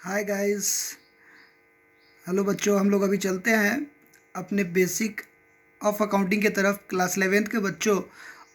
Hi guys. Hello बच्चों, हम लोग अभी चलते हैं अपने बेसिक ऑफ अकाउंटिंग के तरफ। क्लास 11th के बच्चों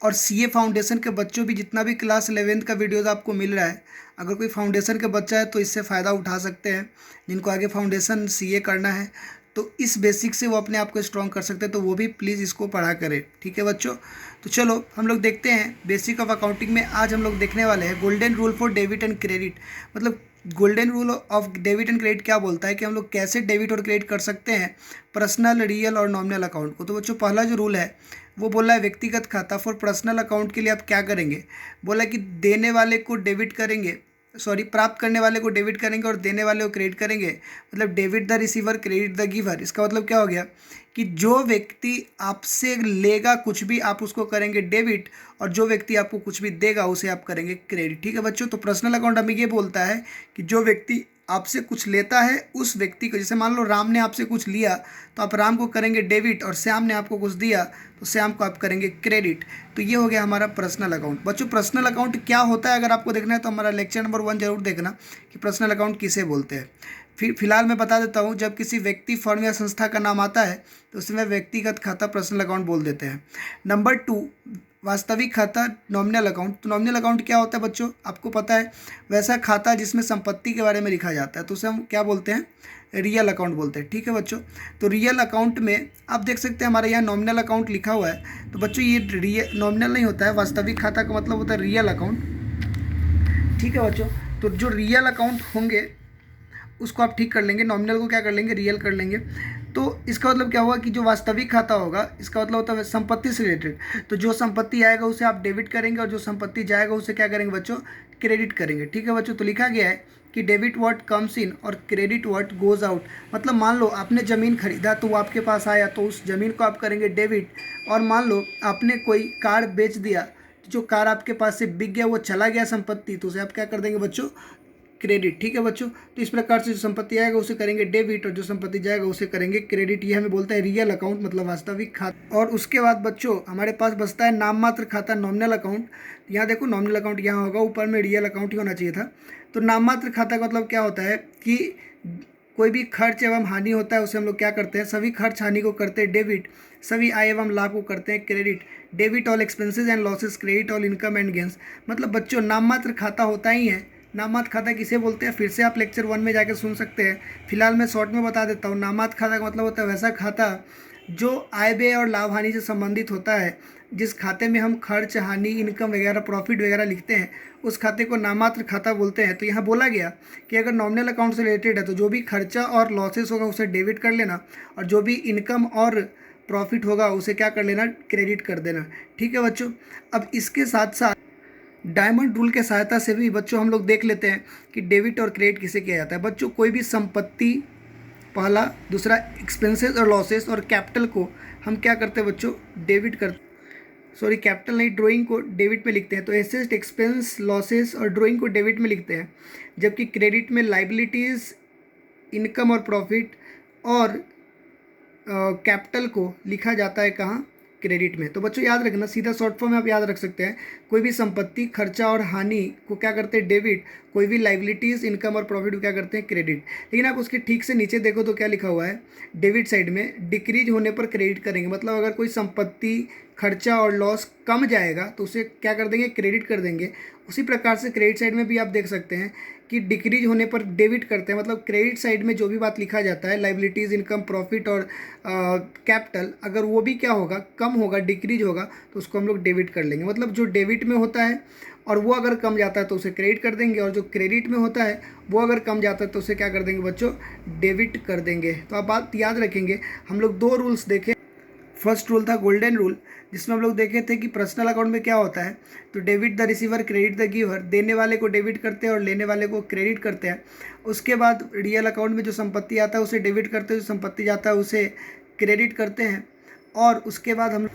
और सीए फाउंडेशन के बच्चों भी, जितना भी क्लास 11th का वीडियोस आपको मिल रहा है, अगर कोई फाउंडेशन के बच्चा है तो इससे फ़ायदा उठा सकते हैं। जिनको आगे फाउंडेशन सीए करना है तो इस बेसिक से वो अपने आप को स्ट्रॉन्ग कर सकते हैं, तो वो भी प्लीज़ इसको पढ़ा करें। ठीक है बच्चों, तो चलो हम लोग देखते हैं बेसिक ऑफ अकाउंटिंग में। आज हम लोग देखने वाले हैं golden rule for debit and credit. मतलब golden rule of debit and credit क्या बोलता है कि हम लोग कैसे डेबिट और क्रेडिट कर सकते हैं पर्सनल, रियल और नॉमिनल अकाउंट को। तो बच्चों, पहला जो रूल है वो बोला है व्यक्तिगत खाता। फॉर पर्सनल अकाउंट के लिए आप क्या करेंगे, बोला कि देने वाले को डेबिट करेंगे, सॉरी, प्राप्त करने वाले को डेबिट करेंगे और देने वाले को क्रेडिट करेंगे। मतलब debit the receiver, credit the giver. इसका मतलब क्या हो गया कि जो व्यक्ति आपसे लेगा कुछ भी, आप उसको करेंगे डेबिट, और जो व्यक्ति आपको कुछ भी देगा उसे आप करेंगे क्रेडिट। ठीक है बच्चों, तो पर्सनल अकाउंट हमें ये बोलता है कि जो व्यक्ति आपसे कुछ लेता है उस व्यक्ति को, जैसे मान लो राम ने आपसे कुछ लिया तो आप राम को करेंगे डेबिट, और श्याम ने आपको कुछ दिया तो श्याम को आप करेंगे क्रेडिट। तो ये हो गया हमारा पर्सनल अकाउंट। बच्चों, पर्सनल अकाउंट क्या होता है अगर आपको देखना है तो हमारा लेक्चर नंबर 1 जरूर देखना कि पर्सनल अकाउंट किसे बोलते हैं। फिलहाल मैं बता देता हूँ, जब किसी व्यक्ति, फर्म या संस्था का नाम आता है तो उसमें व्यक्तिगत खाता, पर्सनल अकाउंट बोल देते हैं। नंबर 2, वास्तविक खाता, नॉमिनल अकाउंट। तो नॉमिनल अकाउंट क्या होता है बच्चों, आपको पता है, वैसा खाता जिसमें संपत्ति के बारे में लिखा जाता है, तो उसे हम क्या बोलते हैं, रियल अकाउंट बोलते हैं। ठीक है बच्चों, तो रियल अकाउंट में आप देख सकते हैं हमारे यहाँ नॉमिनल अकाउंट लिखा हुआ है। तो बच्चों, ये रियल नॉमिनल नहीं होता है, वास्तविक खाता का मतलब होता है रियल अकाउंट। ठीक है बच्चों, तो जो रियल अकाउंट होंगे उसको आप ठीक कर लेंगे, नॉमिनल को क्या कर लेंगे, रियल कर लेंगे। तो इसका मतलब क्या हुआ कि जो वास्तविक खाता होगा, इसका मतलब होता है संपत्ति से रिलेटेड। तो जो संपत्ति आएगा उसे आप डेबिट करेंगे और जो संपत्ति जाएगा उसे क्या करेंगे बच्चों, क्रेडिट करेंगे। ठीक है बच्चों, तो लिखा गया है कि डेबिट व्हाट कम्स इन और क्रेडिट व्हाट गोज आउट। मतलब मान लो आपने ज़मीन खरीदा तो वो आपके पास आया तो उस ज़मीन को आप करेंगे डेबिट, और मान लो आपने कोई कार बेच दिया, जो कार आपके पास से बिक गया, वो चला गया संपत्ति, तो उसे आप क्या कर देंगे बच्चों, क्रेडिट। ठीक है बच्चों, तो इस प्रकार से जो संपत्ति आएगा उसे करेंगे डेबिट और जो संपत्ति जाएगा उसे करेंगे क्रेडिट। ये हमें बोलता है रियल अकाउंट, मतलब वास्तविक खाता। और उसके बाद बच्चों हमारे पास बचता है नाम मात्र खाता, नॉमिनल अकाउंट। यहाँ देखो नॉमिनल अकाउंट यहाँ होगा, ऊपर में रियल अकाउंट ही होना चाहिए था। तो नाम मात्र खाता का मतलब क्या होता है कि कोई भी खर्च एवं हानि होता है उसे हम लोग क्या करते हैं, सभी खर्च हानि को करते हैं डेबिट, सभी आय एवं लाभ को करते हैं credit. Debit all expenses and losses, credit all income and gains. मतलब बच्चों, नाम मात्र खाता होता ही है। नामात्र खाता किसे बोलते हैं, फिर से आप लेक्चर 1 में जाकर सुन सकते हैं। फिलहाल मैं शॉर्ट में बता देता हूँ। नामात्र खाता का मतलब होता है वैसा खाता जो आय व्यय और लाभ हानि से संबंधित होता है। जिस खाते में हम खर्च, हानि, इनकम वगैरह, प्रॉफिट वगैरह लिखते हैं उस खाते को नामात्र खाता बोलते हैं। तो यहाँ बोला गया कि अगर नॉमिनल अकाउंट से रिलेटेड है तो जो भी खर्चा और लॉसेस होगा उसे डेबिट कर लेना, और जो भी इनकम और प्रॉफिट होगा उसे क्या कर लेना, क्रेडिट कर देना। ठीक है बच्चों, अब इसके साथ साथ डायमंड रूल के सहायता से भी बच्चों हम लोग देख लेते हैं कि डेबिट और क्रेडिट किसे किया जाता है। बच्चों, कोई भी संपत्ति, पहला, दूसरा एक्सपेंसेस और लॉसेस, और कैपिटल को हम क्या करते हैं बच्चों, डेबिट करते, सॉरी कैपिटल नहीं, ड्राइंग को डेबिट में लिखते हैं। तो एसेट, एक्सपेंस, लॉसेस और ड्राइंग को डेबिट में लिखते हैं, जबकि क्रेडिट में लाइबिलिटीज़, इनकम और प्रॉफिट और कैपिटल को लिखा जाता है कहाँ, क्रेडिट में। तो बच्चों याद रखना, सीधा शॉर्ट फॉर्म में आप याद रख सकते हैं, कोई भी संपत्ति, खर्चा और हानि को क्या करते हैं, डेबिट। कोई भी लाइबिलिटीज़, इनकम और प्रॉफिट को क्या करते हैं, क्रेडिट। लेकिन आप उसके ठीक से नीचे देखो तो क्या लिखा हुआ है, डेबिट साइड में डिक्रीज होने पर क्रेडिट करेंगे। मतलब अगर कोई संपत्ति, खर्चा और लॉस कम जाएगा तो उसे क्या कर देंगे, क्रेडिट कर देंगे। उसी प्रकार से क्रेडिट साइड में भी आप देख सकते हैं कि डिक्रीज होने पर डेबिट करते हैं। मतलब क्रेडिट साइड में जो भी बात लिखा जाता है, लाइबिलिटीज़, इनकम, प्रॉफिट और कैपिटल, अगर वो भी क्या होगा, कम होगा, डिक्रीज होगा, तो उसको हम लोग डेबिट कर लेंगे। मतलब जो डेबिट में होता है और वो अगर कम जाता है तो उसे क्रेडिट कर देंगे, और जो क्रेडिट में होता है वो अगर कम जाता है तो उसे क्या कर देंगे बच्चों, डेबिट कर देंगे। तो आप बात याद रखेंगे। हम लोग 2 रूल्स देखे। फर्स्ट रूल था गोल्डन रूल, जिसमें हम लोग देखे थे कि पर्सनल अकाउंट में क्या होता है, तो debit the receiver, credit the giver. देने वाले को डेबिट करते हैं और लेने वाले को क्रेडिट करते हैं। उसके बाद रियल अकाउंट में जो संपत्ति आता है उसे डेबिट करते हैं, जो संपत्ति जाता है उसे क्रेडिट करते हैं। और उसके बाद हम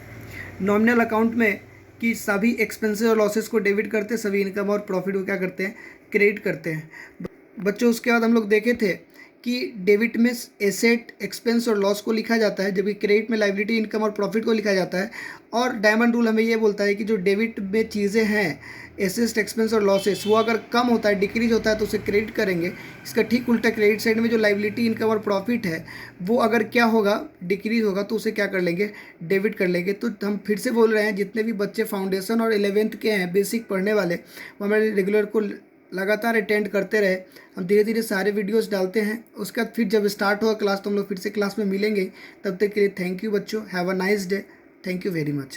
नॉमिनल अकाउंट में कि सभी एक्सपेंसेस और लॉसेस को डेबिट करते हैं, सभी इनकम और प्रॉफिट को क्या करते हैं, क्रेडिट करते हैं। बच्चों, उसके बाद हम लोग देखे थे कि डेबिट में एसेट, एक्सपेंस और लॉस को लिखा जाता है, जबकि क्रेडिट में लायबिलिटी, इनकम और प्रॉफिट को लिखा जाता है। और डायमंड रूल हमें ये बोलता है कि जो डेबिट में चीज़ें हैं, एसेट, एक्सपेंस और लॉसेस, वो अगर कम होता है, डिक्रीज होता है, तो उसे क्रेडिट करेंगे। इसका ठीक उल्टा क्रेडिट साइड में जो लायबिलिटी, इनकम और प्रॉफिट है, वो अगर क्या होगा, डिक्रीज होगा, तो उसे क्या कर लेंगे, डेबिट कर लेंगे। तो हम फिर से बोल रहे हैं, जितने भी बच्चे फाउंडेशन और 11th के हैं, बेसिक पढ़ने वाले, वो हमारे रेगुलर को लगातार अटेंड करते रहे। हम धीरे धीरे सारे वीडियोस डालते हैं, उसके बाद फिर जब स्टार्ट होगा क्लास तो हम लोग फिर से क्लास में मिलेंगे। तब तक के लिए थैंक यू बच्चों, have a nice day, thank you very much.